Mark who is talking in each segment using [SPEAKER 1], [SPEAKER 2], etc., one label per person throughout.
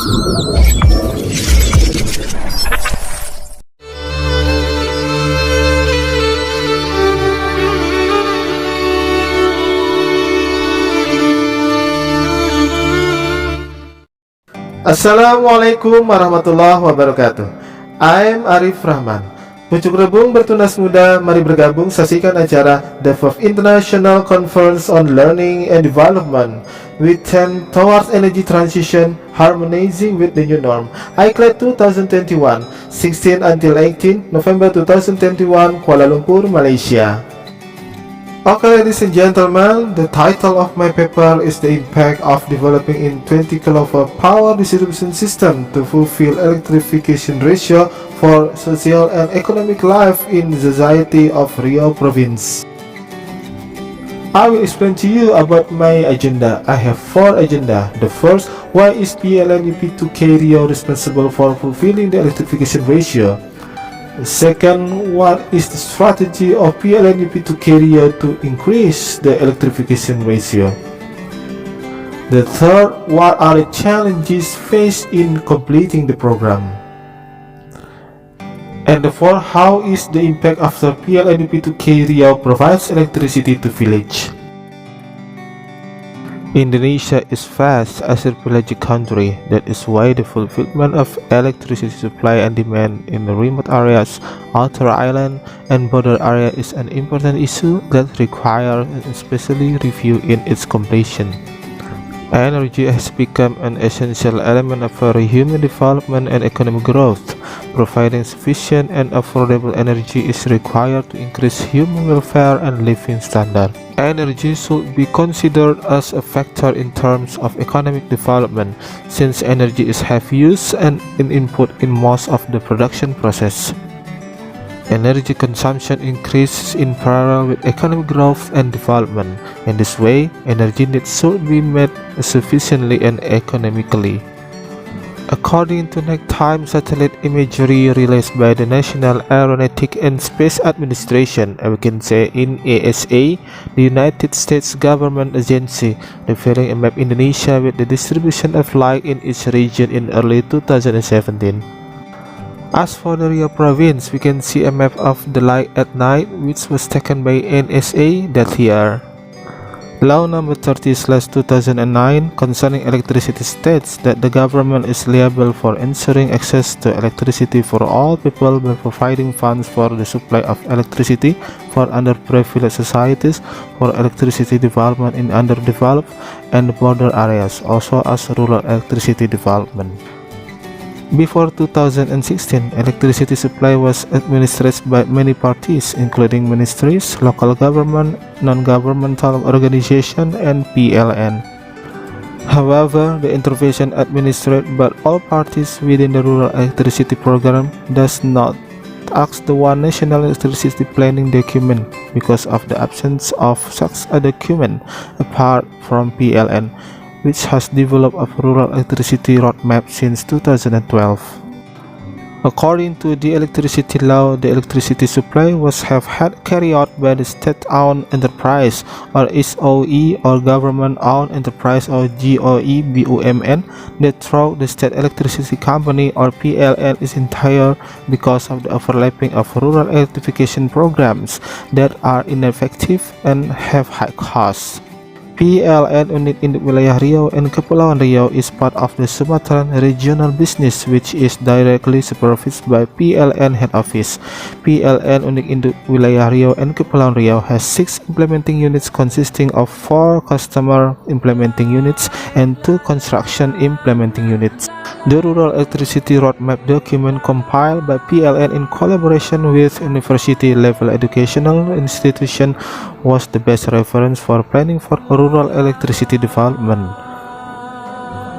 [SPEAKER 1] Assalamualaikum warahmatullahi wabarakatuh. I'm Arif Rahman. Pucuk rebung bertunas muda, mari bergabung saksikan acara The 4th International Conference on Learning and Development with theme Towards Energy Transition, Harmonizing with the New Norm, ICLAD 2021, 16 until 18 November 2021, Kuala Lumpur, Malaysia. Okay, ladies and gentlemen, the title of my paper is The Impact of Developing in 20 kV Power Distribution System to Fulfill Electrification Ratio for Social and Economic Life in the Society of Riau Province. I will explain to you about my agenda. I have 4 agenda. The first, why is PLN UP2K Riau responsible for fulfilling the electrification ratio? Second, what is the strategy of PLN UP2K Riau to increase the electrification ratio? The third, what are the challenges faced in completing the program? And the fourth, how is the impact after PLN UP2K Riau provides electricity to village? Indonesia is vast as a pelagic country. That is why the fulfillment of electricity supply and demand in the remote areas, outer island, and border area is an important issue that requires a special review in its completion. Energy has become an essential element of our human development and economic growth. Providing sufficient and affordable energy is required to increase human welfare and living standard. Energy should be considered as a factor in terms of economic development, since energy is heavy use and an input in most of the production process. Energy consumption increases in parallel with economic growth and development. In this way, energy needs should be met sufficiently and economically. According to nighttime satellite imagery released by the National Aeronautics and Space Administration, we can say in ASA, the United States government agency, revealing a map Indonesia with the distribution of light in each region in early 2017. As for the Riau province, we can see a map of the light at night which was taken by NSA that year. Law number 30/2009 concerning electricity states that the government is liable for ensuring access to electricity for all people by providing funds for the supply of electricity for underprivileged societies, for electricity development in underdeveloped and border areas, also as rural electricity development. Before 2016, electricity supply was administered by many parties, including ministries, local government, non-governmental organizations, and PLN. However, the intervention administered by all parties within the rural electricity program does not ask the one national electricity planning document because of the absence of such a document apart from PLN, which has developed a rural electricity roadmap since 2012. According to the electricity law, the electricity supply was had carried out by the state-owned enterprise or SOE or government-owned enterprise or GOE-BUMN that through the state electricity company or PLN is entire because of the overlapping of rural electrification programs that are ineffective and have high costs. PLN unit in wilayah Riau and Kepulauan Riau is part of the Sumatran Regional Business, which is directly supervised by PLN Head Office. PLN unit in the wilayah Riau and Kepulauan Riau has 6 implementing units consisting of 4 customer implementing units and 2 construction implementing units. The Rural Electricity Roadmap document compiled by PLN in collaboration with university-level educational institution was the best reference for planning for rural electricity development.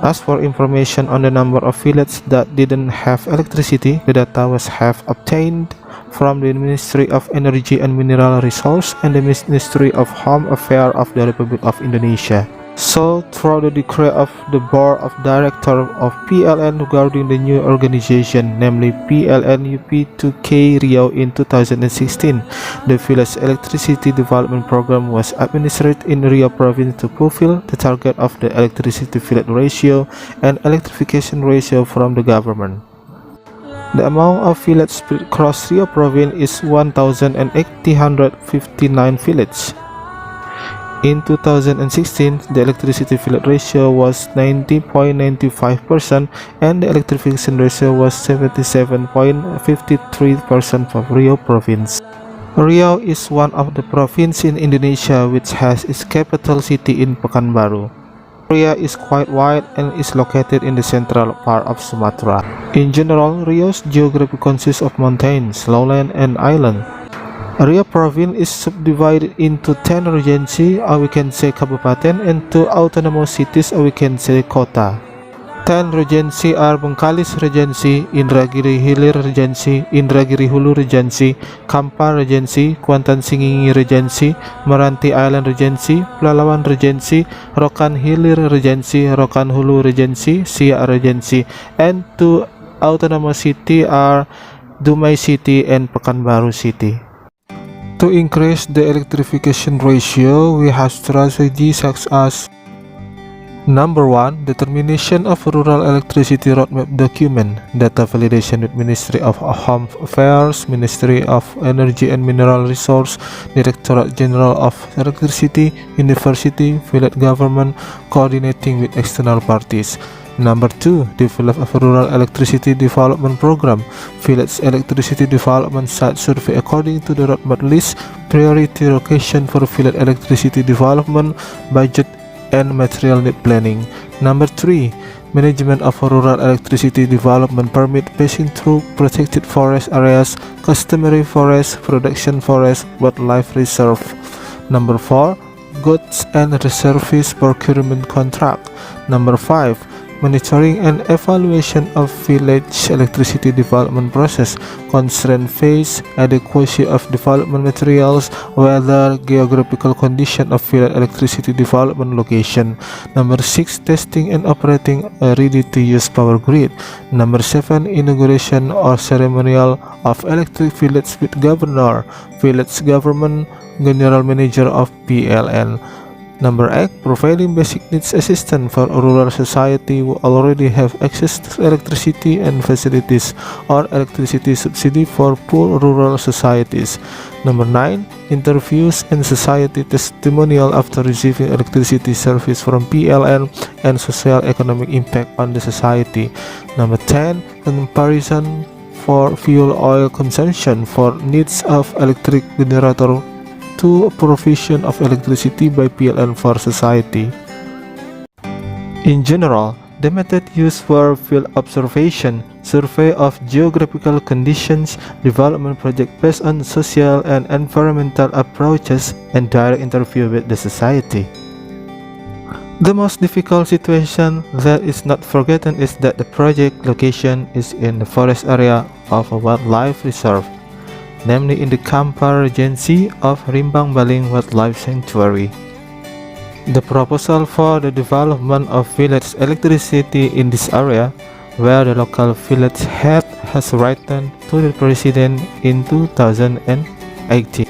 [SPEAKER 1] As for information on the number of villages that didn't have electricity, the data was obtained from the Ministry of Energy and Mineral Resources and the Ministry of Home Affairs of the Republic of Indonesia. So, through the decree of the Board of Directors of PLN regarding the new organization, namely PLN UP2K Riau in 2016, the village electricity development program was administered in Riau province to fulfill the target of the electricity village ratio and electrification ratio from the government. The amount of villages spread across Riau province is 1,859 villages. In 2016, the electricity village ratio was 90.95% and the electrification ratio was 77.53% for Riau province. Riau is one of the provinces in Indonesia which has its capital city in Pekanbaru. Area is quite wide and is located in the central part of Sumatra. In general, Riau's geography consists of mountains, lowland, and island. Riau province is subdivided into 10 regency, or we can say kabupaten, and 2 autonomous cities, or we can say kota. 10 regency are Bengkalis Regency, Indragiri Hilir Regency, Indragiri Hulu Regency, Kampar Regency, Kuantan Singingi Regency, Meranti Island Regency, Pelalawan Regency, Rokan Hilir Regency, Rokan Hulu Regency, Siak Regency, and 2 autonomous city are Dumai City and Pekanbaru City. To increase the electrification ratio, we have strategies such as: Number 1. Determination of Rural Electricity Roadmap Document. Data validation with Ministry of Home Affairs, Ministry of Energy and Mineral Resource, Directorate General of Electricity, University, Village Government, coordinating with external parties. Number 2. Develop a Rural Electricity Development Program. Village Electricity Development Site Survey according to the roadmap list, priority location for village electricity development, budget and material need planning. Number 3. Management of rural electricity development permit passing through protected forest areas, customary forest, production forest, wildlife reserve. Number 4. Goods and service procurement contract. Number 5. Monitoring and evaluation of village electricity development process, constraint phase, adequacy of development materials, weather, geographical condition of village electricity development location. Number 6. Testing and operating a ready-to-use power grid. Number 7. Inauguration or ceremonial of electric village with governor, village government, general manager of PLN. Number 8. Providing basic needs assistance for rural society who already have access to electricity and facilities, or electricity subsidy for poor rural societies. Number 9. Interviews and society testimonial after receiving electricity service from PLN and social economic impact on the society. Number 10. Comparison for fuel oil consumption for needs of electric generator to provision of electricity by PLN for society. In general, the method used for field observation, survey of geographical conditions, development project based on social and environmental approaches, and direct interview with the society. The most difficult situation that is not forgotten is that the project location is in the forest area of a wildlife reserve, namely in the Kampar Regency of Rimbang Baling Wildlife Sanctuary. The proposal for the development of village electricity in this area, where the local village head has written to the president in 2018.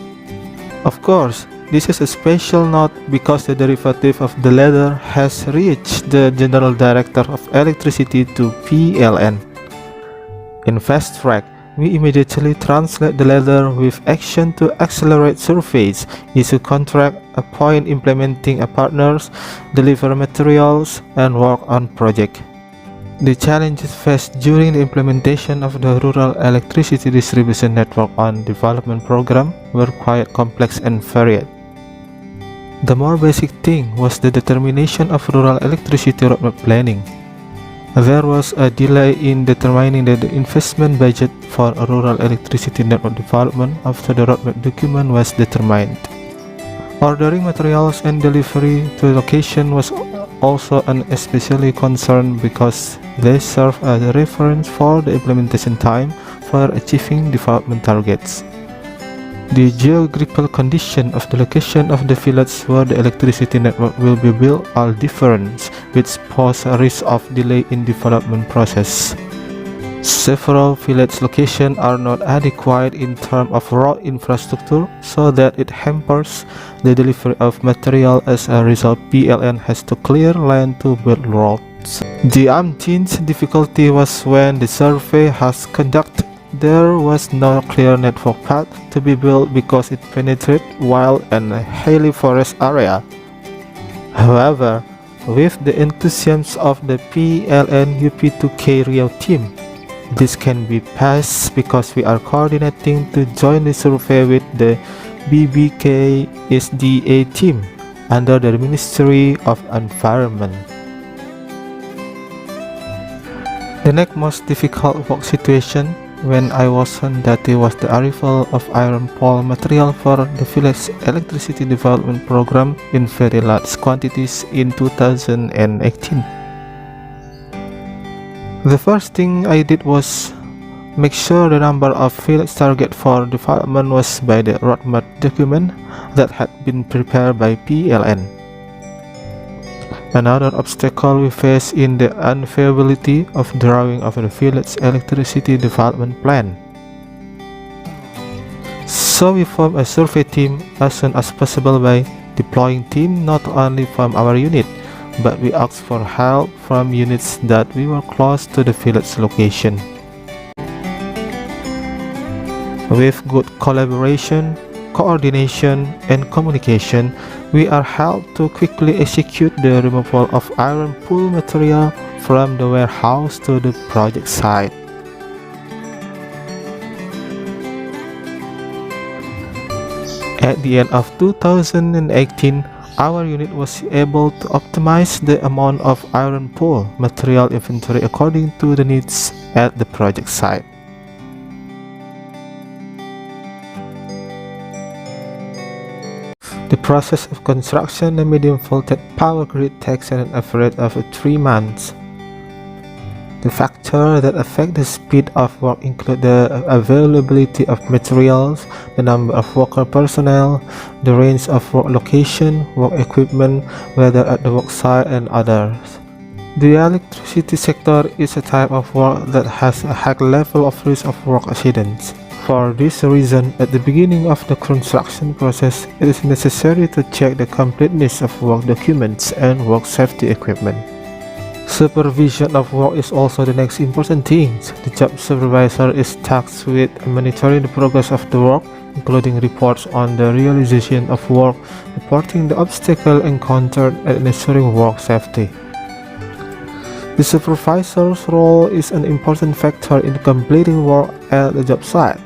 [SPEAKER 1] Of course, this is a special note because the derivative of the letter has reached the General Director of Electricity to PLN. In fast track, we immediately translate the letter with action to accelerate surveys, issue contract, appoint implementing partners, deliver materials, and work on project. The challenges faced during the implementation of the Rural Electricity Distribution Network on Development Program were quite complex and varied. The more basic thing was the determination of rural electricity roadmap planning. There was a delay in determining the investment budget for a rural electricity network development after the roadmap document was determined. Ordering materials and delivery to the location was also an especially concern because they serve as a reference for the implementation time for achieving development targets. The geographical condition of the location of the village where the electricity network will be built are different, which pose a risk of delay in development process. Several village locations are not adequate in terms of road infrastructure, so that it hampers the delivery of material. As a result, PLN has to clear land to build roads. The umpteenth difficulty was when the survey was conducted. There was no clear network path to be built because it penetrated wild and hilly forest area. However, with the enthusiasm of the PLN UP2K Riau team, this can be passed because we are coordinating to join the survey with the BBK-SDA team under the Ministry of Environment. The next most difficult work situation when I was on that was the arrival of iron pole material for the village electricity development program in very large quantities in 2018. The first thing I did was make sure the number of village target for development was by the roadmap document that had been prepared by PLN. Another obstacle we face in the unavailability of drawing of the village electricity development plan. So we formed a survey team as soon as possible by deploying team not only from our unit, but we asked for help from units that we were close to the village location. With good collaboration, coordination, and communication, we are helped to quickly execute the removal of iron pool material from the warehouse to the project site. At the end of 2018, our unit was able to optimize the amount of iron pool material inventory according to the needs at the project site. The process of construction of medium voltage power grid takes an average of 3 months. The factors that affect the speed of work include the availability of materials, the number of worker personnel, the range of work location, work equipment, weather at the work site, and others. The electricity sector is a type of work that has a high level of risk of work accidents. For this reason, at the beginning of the construction process, it is necessary to check the completeness of work documents and work safety equipment. Supervision of work is also the next important thing. The job supervisor is tasked with monitoring the progress of the work, including reports on the realization of work, reporting the obstacle encountered, and ensuring work safety. The supervisor's role is an important factor in completing work at the job site.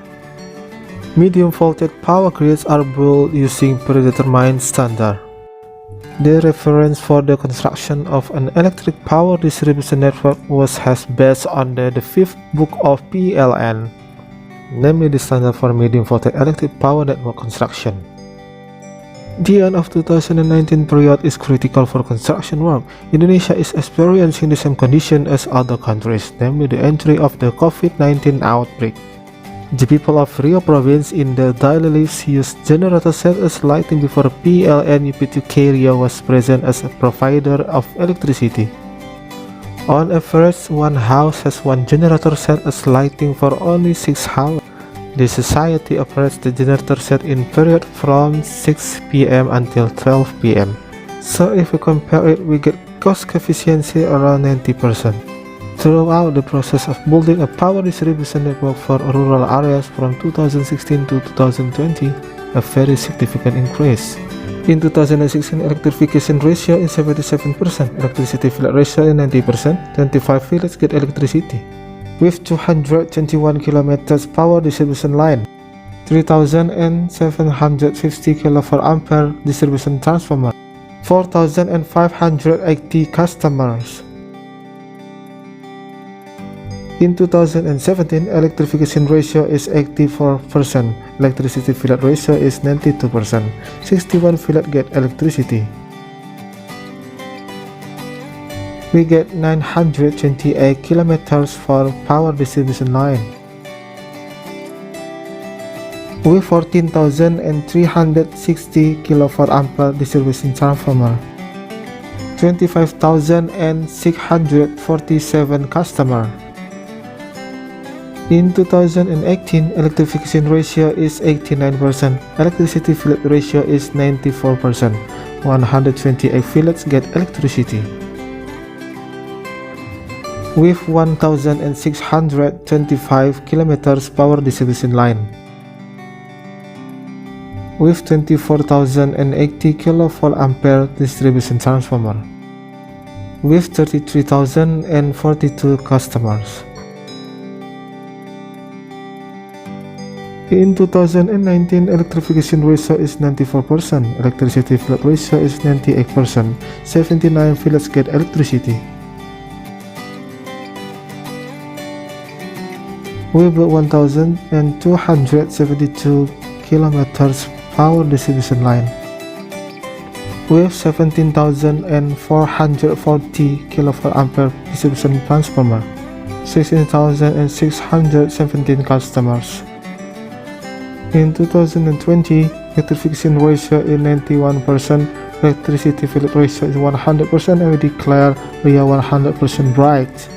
[SPEAKER 1] Medium voltage power grids are built using predetermined standard. The reference for the construction of an electric power distribution network was based on the 5th book of PLN, namely the standard for medium voltage electric power network construction. The end of 2019 period is critical for construction work. Indonesia is experiencing the same condition as other countries, namely the entry of the COVID-19 outbreak. The people of Riau province in the daily lives used generator set as lighting before PLN UP2K Riau was present as a provider of electricity. On average, one house has one generator set as lighting for only 6 hours. The society operates the generator set in period from 6 p.m. until 12 p.m. So if we compare it, we get cost efficiency around 90%. Throughout the process of building a power distribution network for rural areas from 2016 to 2020, a very significant increase. In 2016, electrification ratio is 77%, electricity fill ratio is 90%, 25 villages get electricity. With 221 kilometers power distribution line, 3,750 kV distribution transformer, 4,580 customers. In 2017, electrification ratio is 84%, electricity fill ratio is 92%, 61 village get electricity. We get 928 kilometers for power distribution line. with 14,360 kVA distribution transformer, 25,647 customers. In 2018, electrification ratio is 89%, electricity fillet ratio is 94%, 128 fillets get electricity. With 1,625 kilometers power distribution line, with 24,080 kVA distribution transformer, with 33,042 customers. In 2019, electrification ratio is 94%, electricity fillet ratio is 98%, 79 fillets get electricity. We built 1,272 kilometers power distribution line, with 17,440 kVA distribution transformer, 16,617 customers. In 2020, electrification ratio is 91%, electricity fillet ratio is 100%, and we declare Riau 100% bright.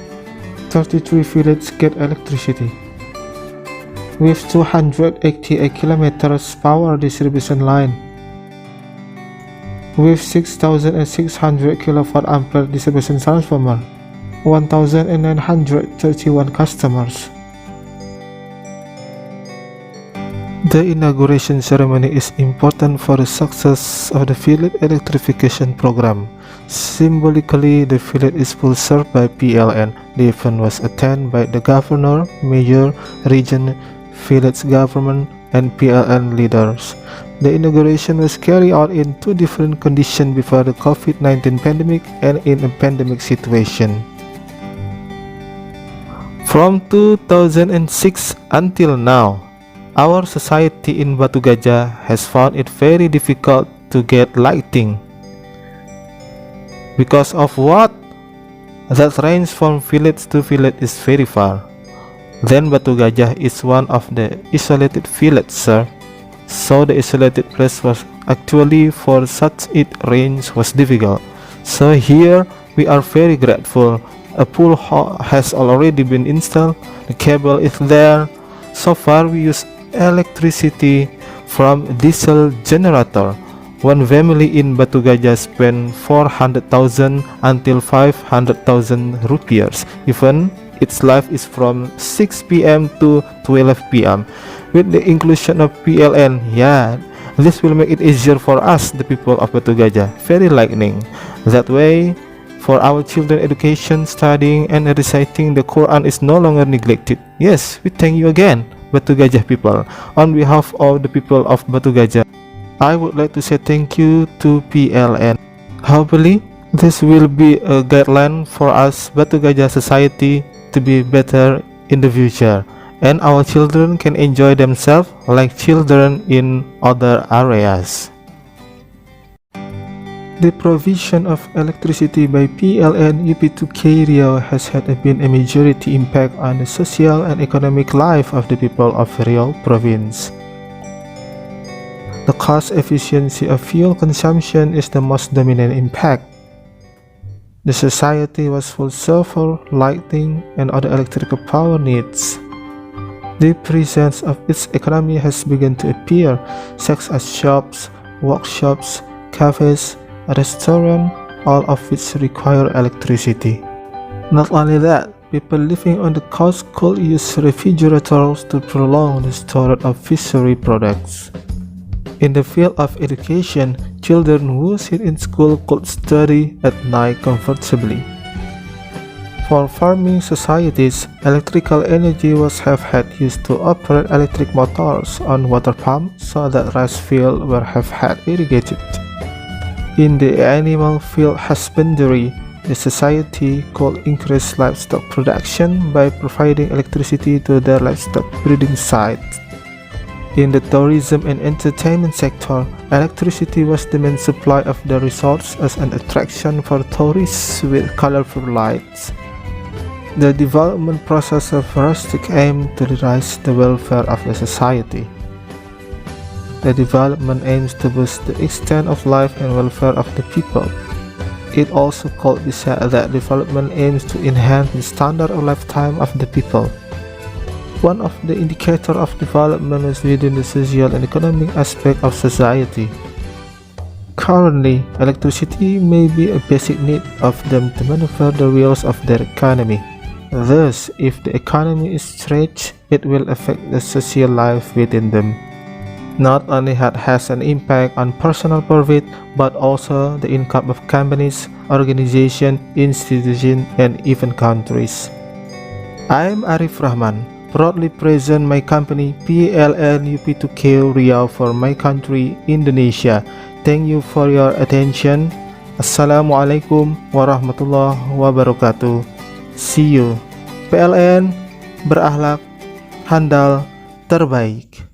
[SPEAKER 1] 33 fillets get electricity. With 288 kilometers power distribution line, with 6,600 kVA distribution transformer, 1,931 customers. The inauguration ceremony is important for the success of the fillet electrification program. Symbolically, the fillet is full served by PLN. The event was attended by the governor, mayor, region, village government, and PLN leaders. The inauguration was carried out in two different conditions before the COVID-19 pandemic and in a pandemic situation. From 2006 until now, our society in Batu Gajah has found it very difficult to get lighting. Because of what? That range from village to village is very far. Then Batu Gajah is one of the isolated villages, sir. So the isolated place was actually for such it range was difficult. So here we are very grateful. A pool has already been installed. The cable is there. So far we use electricity from diesel generator. One family in Batu Gajah spent 400,000 until 500,000 rupiahs. Even its life is from 6 p.m. to 12 p.m. With the inclusion of PLN, this will make it easier for us, the people of Batu Gajah. Very lightning. That way, for our children education, studying and reciting the Quran is no longer neglected. Yes, we thank you again, Batu Gajah people. On behalf of the people of Batu Gajah, I would like to say thank you to PLN. Hopefully, this will be a guideline for us Batu Gajah society to be better in the future, and our children can enjoy themselves like children in other areas. The provision of electricity by PLN UP2K Riau has been a majority impact on the social and economic life of the people of Riau province. The cost efficiency of fuel consumption is the most dominant impact. The society was full server, lighting, and other electrical power needs. The presence of its economy has begun to appear, such as shops, workshops, cafes, restaurants, all of which require electricity. Not only that, people living on the coast could use refrigerators to prolong the storage of fishery products. In the field of education, children who sit in school could study at night comfortably. For farming societies, electrical energy was had used to operate electric motors on water pumps so that rice fields were had irrigated. In the animal field husbandry, the society could increase livestock production by providing electricity to their livestock breeding sites. In the tourism and entertainment sector, electricity was the main supply of the resorts as an attraction for tourists with colorful lights. The development process of rustic aimed to raise the welfare of the society. The development aims to boost the extent of life and welfare of the people. It also could be said that development aims to enhance the standard of lifetime of the people. One of the indicators of development is within the social and economic aspect of society. Currently, electricity may be a basic need of them to maneuver the wheels of their economy. Thus, if the economy is stretched, it will affect the social life within them. Not only it has an impact on personal profit, but also the income of companies, organizations, institutions, and even countries. I am Arif Rahman, proudly present my company PLN UP2K Riau for my country, Indonesia. Thank you for your attention. Assalamualaikum warahmatullahi wabarakatuh. See you. PLN berakhlak, handal, terbaik.